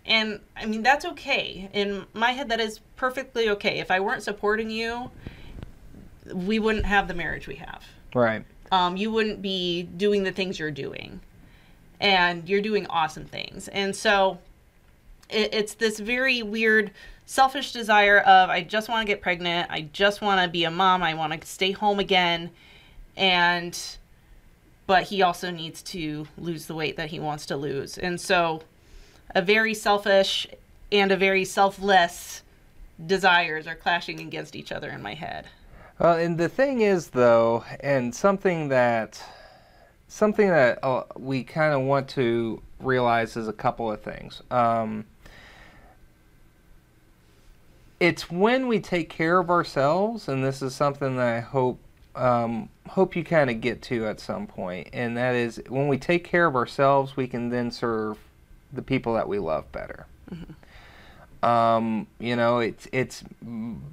And, I mean, that's okay. In my head, that is perfectly okay. If I weren't supporting you, we wouldn't have the marriage we have. Right. You wouldn't be doing the things you're doing. And you're doing awesome things. And so it's this very weird, selfish desire of, I just want to get pregnant. I just want to be a mom. I want to stay home again. But he also needs to lose the weight that he wants to lose. And so a very selfish and a very selfless desires are clashing against each other in my head. And the thing is, though, and something that we kind of want to realize is a couple of things. It's when we take care of ourselves, and this is something that I hope you kind of get to at some point, and that is when we take care of ourselves, we can then serve the people that we love better. You know, it's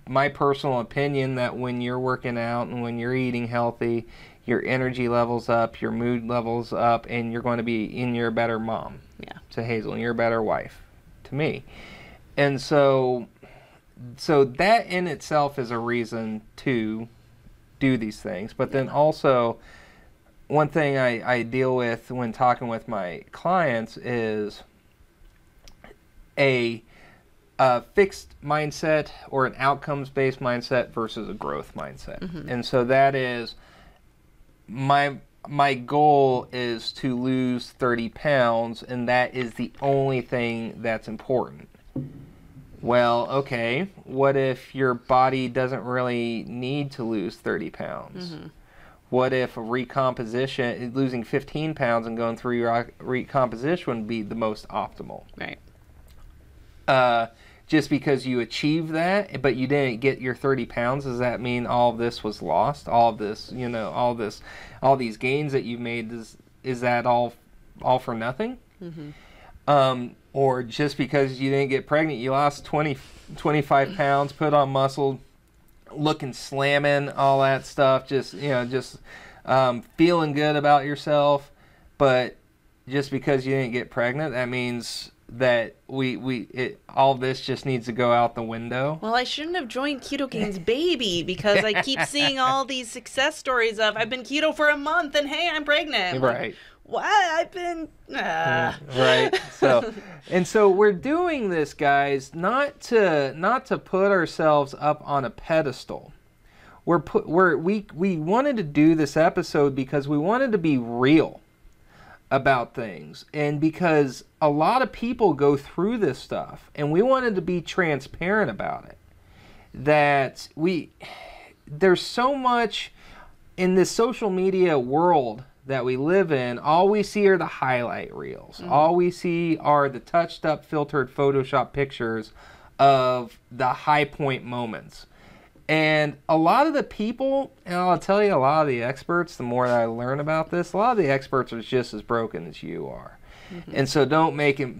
my personal opinion that when you're working out and when you're eating healthy, your energy levels up, your mood levels up, and you're going to be, and you're a better mom to Hazel, and you're a better wife to me. And so that in itself is a reason to do these things. But then also, one thing I deal with when talking with my clients is a fixed mindset or an outcomes-based mindset versus a growth mindset. And so that is, my goal is to lose 30 pounds, and that is the only thing that's important. Well, okay, what if your body doesn't really need to lose 30 pounds? What if a recomposition, losing 15 pounds and going through your recomposition would be the most optimal? Right. Just because you achieved that, but you didn't get your 30 pounds, does that mean all of this was lost? All of this, you know, all these gains that you've made, is that all for nothing? Or just because you didn't get pregnant, you lost 25 pounds, put on muscle, looking slamming, all that stuff, just feeling good about yourself, but just because you didn't get pregnant, that means that all this just needs to go out the window. Well, I shouldn't have joined Ketogains Baby because I keep seeing all these success stories of I've been keto for a month and hey, I'm pregnant. Right. What? I've been right. So we're doing this, guys, not to put ourselves up on a pedestal. We wanted to do this episode because we wanted to be real about things, and because a lot of people go through this stuff, and we wanted to be transparent about it. That there's so much in this social media world that we live in. All we see are the highlight reels. All we see are the touched up, filtered Photoshop pictures of the high point moments. And a lot of the people, and I'll tell you, a lot of the experts, the more that I learn about this, a lot of the experts are just as broken as you are. And so don't make you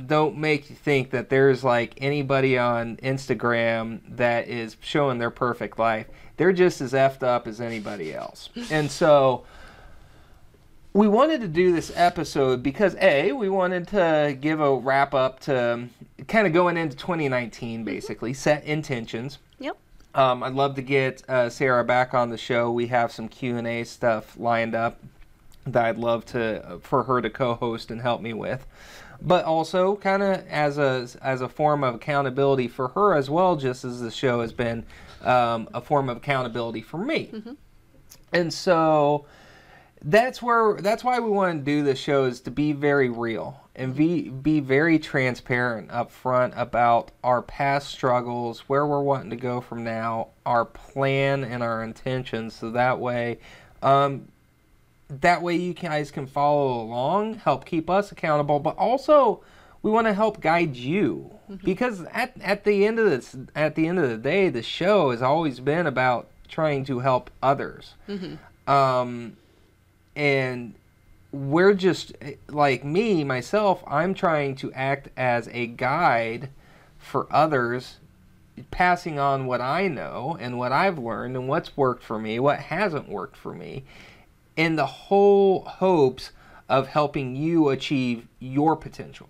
think that there's like anybody on Instagram that is showing their perfect life. They're just as effed up as anybody else. And so we wanted to do this episode because we wanted to give a wrap up to kind of going into 2019, basically, set intentions. Yep. I'd love to get Sara back on the show. We have some Q&A stuff lined up that I'd love for her to co-host and help me with. But also kind of as a form of accountability for her as well, just as the show has been a form of accountability for me. And so that's why we want to do this show, is to be very real and be very transparent up front about our past struggles, where we're wanting to go from now, our plan and our intentions, so that way you guys can follow along, help keep us accountable, but also we want to help guide you, because at the end of the day, the show has always been about trying to help others. And we're just, like myself, I'm trying to act as a guide for others, passing on what I know and what I've learned and what's worked for me, what hasn't worked for me, in the whole hopes of helping you achieve your potential.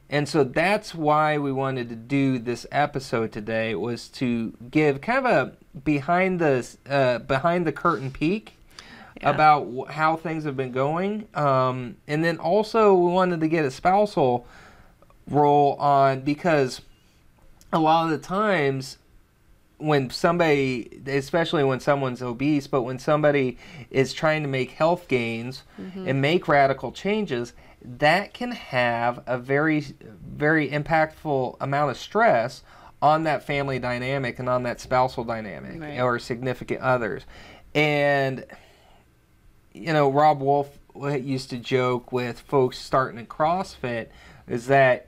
And so that's why we wanted to do this episode today, was to give kind of a behind the curtain peek about how things have been going. And then also we wanted to get a spousal role on, because a lot of the times when somebody, especially when someone's obese, but when somebody is trying to make health gains and make radical changes, that can have a very, very impactful amount of stress on that family dynamic and on that spousal dynamic or significant others. And Rob Wolf used to joke with folks starting in CrossFit is that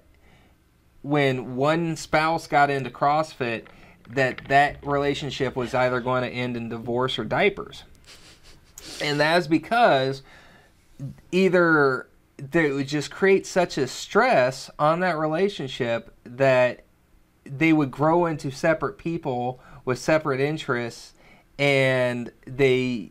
when one spouse got into CrossFit, that relationship was either going to end in divorce or diapers. And that's because either it would just create such a stress on that relationship that they would grow into separate people with separate interests, and they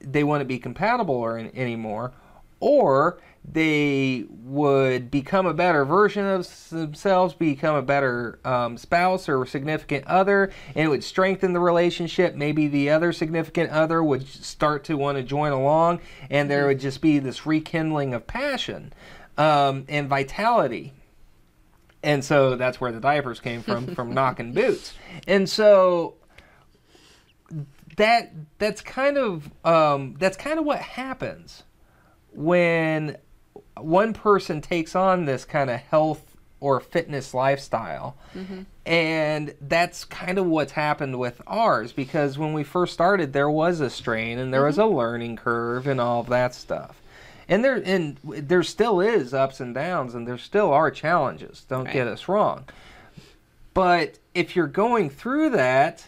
wouldn't be compatible anymore, or they would become a better version of themselves, become a better spouse or significant other, and it would strengthen the relationship. Maybe the other significant other would start to want to join along, and there would just be this rekindling of passion and vitality. And so that's where the diapers came from knocking boots. And so that's kind of what happens when one person takes on this kind of health or fitness lifestyle. And that's kind of what's happened with ours, because when we first started, there was a strain and there was a learning curve and all of that stuff. And there still is ups and downs, and there still are challenges. Don't get us wrong. But if you're going through that,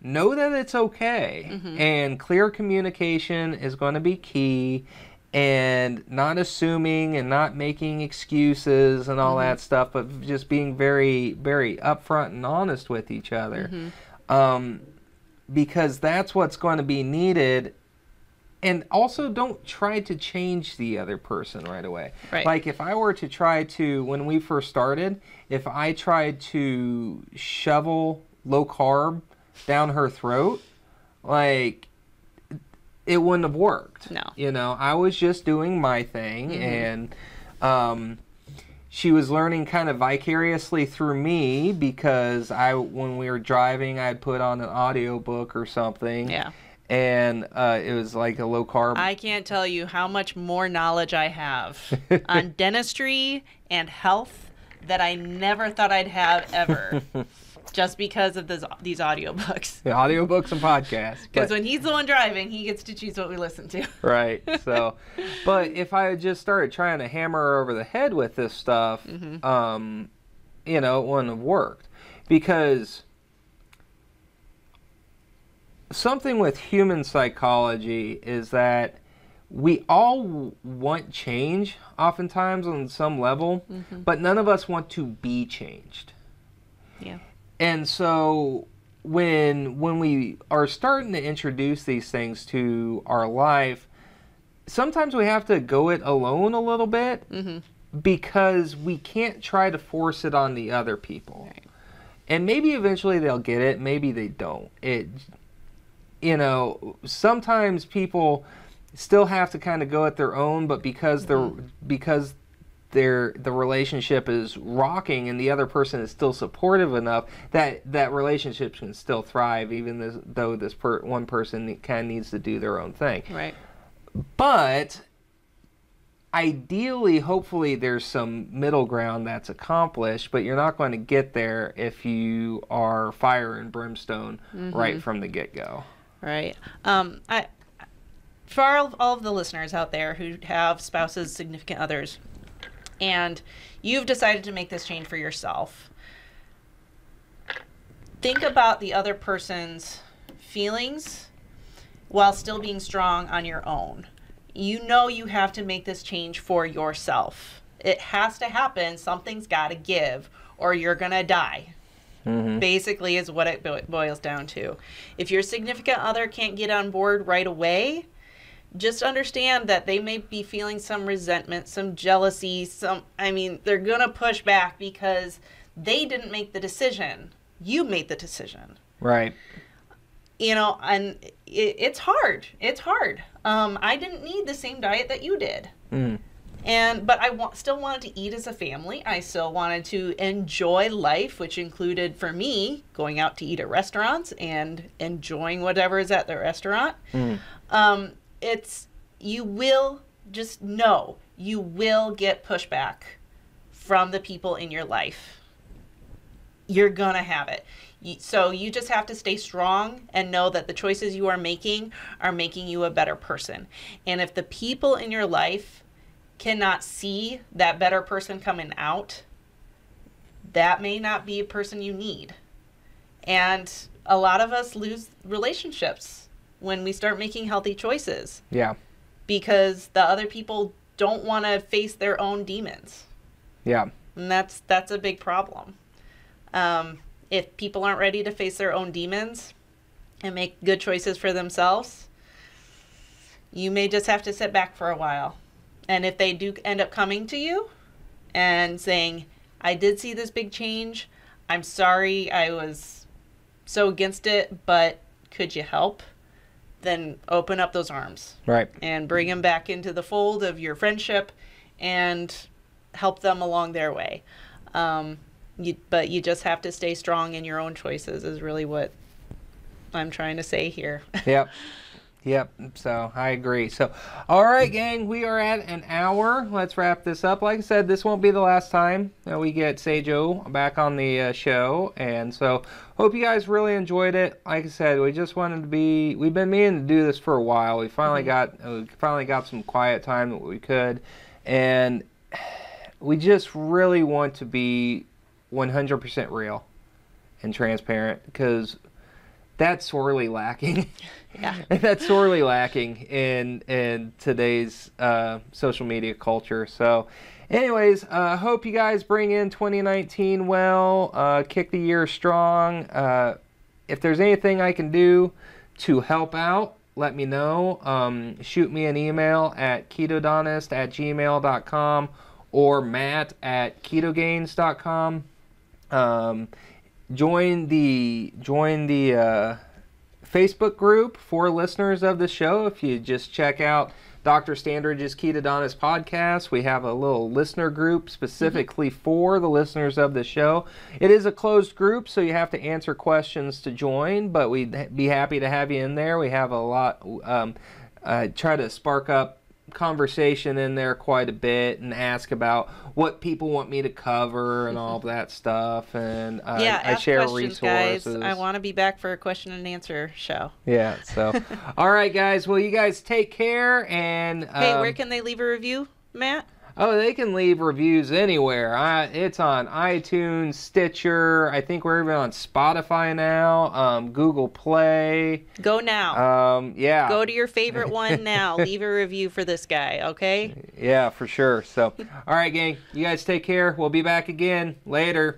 know that it's okay. And clear communication is going to be key, and not assuming and not making excuses and all that stuff, but just being very, very upfront and honest with each other. Because that's what's going to be needed. And also, don't try to change the other person right away. Like, if I were to try to, when we first started, if I tried to shovel low carb down her throat, like, it wouldn't have worked. No. You know, I was just doing my thing, and she was learning kind of vicariously through me, because when we were driving, I'd put on an audiobook or something. Yeah. And it was like a low carb. I can't tell you how much more knowledge I have on dentistry and health that I never thought I'd have ever, just because of these audiobooks. Yeah, audiobooks and podcasts. Because when he's the one driving, he gets to choose what we listen to. Right. So, but if I had just started trying to hammer her over the head with this stuff, you know, it wouldn't have worked. Because something with human psychology is that we all want change oftentimes on some level, but none of us want to be changed. Yeah. And so when we are starting to introduce these things to our life, sometimes we have to go it alone a little bit, because we can't try to force it on the other people. And maybe eventually they'll get it, maybe they don't. You know, sometimes people still have to kind of go at their own, but because the relationship is rocking and the other person is still supportive enough, that relationship can still thrive, even though this one person kind of needs to do their own thing. Right. But ideally, hopefully, there's some middle ground that's accomplished, but you're not going to get there if you are fire and brimstone right from the get-go. Right. For all of the listeners out there who have spouses, significant others, and you've decided to make this change for yourself, think about the other person's feelings while still being strong on your own. You know you have to make this change for yourself. It has to happen. Something's got to give, or you're going to die. Basically is what it boils down to. If your significant other can't get on board right away, just understand that they may be feeling some resentment, some jealousy, they're going to push back because they didn't make the decision. You made the decision. Right. You know, and it's hard. It's hard. I didn't need the same diet that you did. But I still wanted to eat as a family. I still wanted to enjoy life, which included, for me, going out to eat at restaurants and enjoying whatever is at the restaurant. You will just know you will get pushback from the people in your life. You're going to have it. So you just have to stay strong and know that the choices you are making you a better person. And if the people in your life cannot see that better person coming out, that may not be a person you need. And a lot of us lose relationships when we start making healthy choices. Yeah. Because the other people don't want to face their own demons. Yeah. And that's a big problem. If people aren't ready to face their own demons and make good choices for themselves, you may just have to sit back for a while. And if they do end up coming to you and saying, I did see this big change, I'm sorry I was so against it, but could you help? Then open up those arms. Right. And bring them back into the fold of your friendship and help them along their way. But you just have to stay strong in your own choices is really what I'm trying to say here. Yep. So I agree. So, all right, gang, we are at an hour. Let's wrap this up. Like I said, this won't be the last time that we get Sara back on the show. And so hope you guys really enjoyed it. Like I said, we've been meaning to do this for a while. We finally got some quiet time that we could. And we just really want to be 100% real and transparent, because that's sorely lacking. Yeah. That's sorely lacking in today's social media culture. So anyways, hope you guys bring in 2019 well, kick the year strong. If there's anything I can do to help out, let me know. Shoot me an email at ketodontist@gmail.com or matt@ketogains.com. Join the Facebook group for listeners of the show. If you just check out Dr. Standridge's Ketodontist podcast, we have a little listener group specifically for the listeners of the show. It is a closed group, so you have to answer questions to join, but we'd be happy to have you in there. We have a lot, try to spark up conversation in there quite a bit and ask about what people want me to cover and all of that stuff, and I share resources. Guys. I want to be back for a question and answer show. Yeah, so all right, guys, well, you guys take care. And hey, where can they leave a review, Matt? Oh, they can leave reviews anywhere. It's on iTunes, Stitcher. I think we're even on Spotify now. Google Play. Go now. Yeah. Go to your favorite one now. Leave a review for this guy, okay? Yeah, for sure. So, all right, gang. You guys take care. We'll be back again later.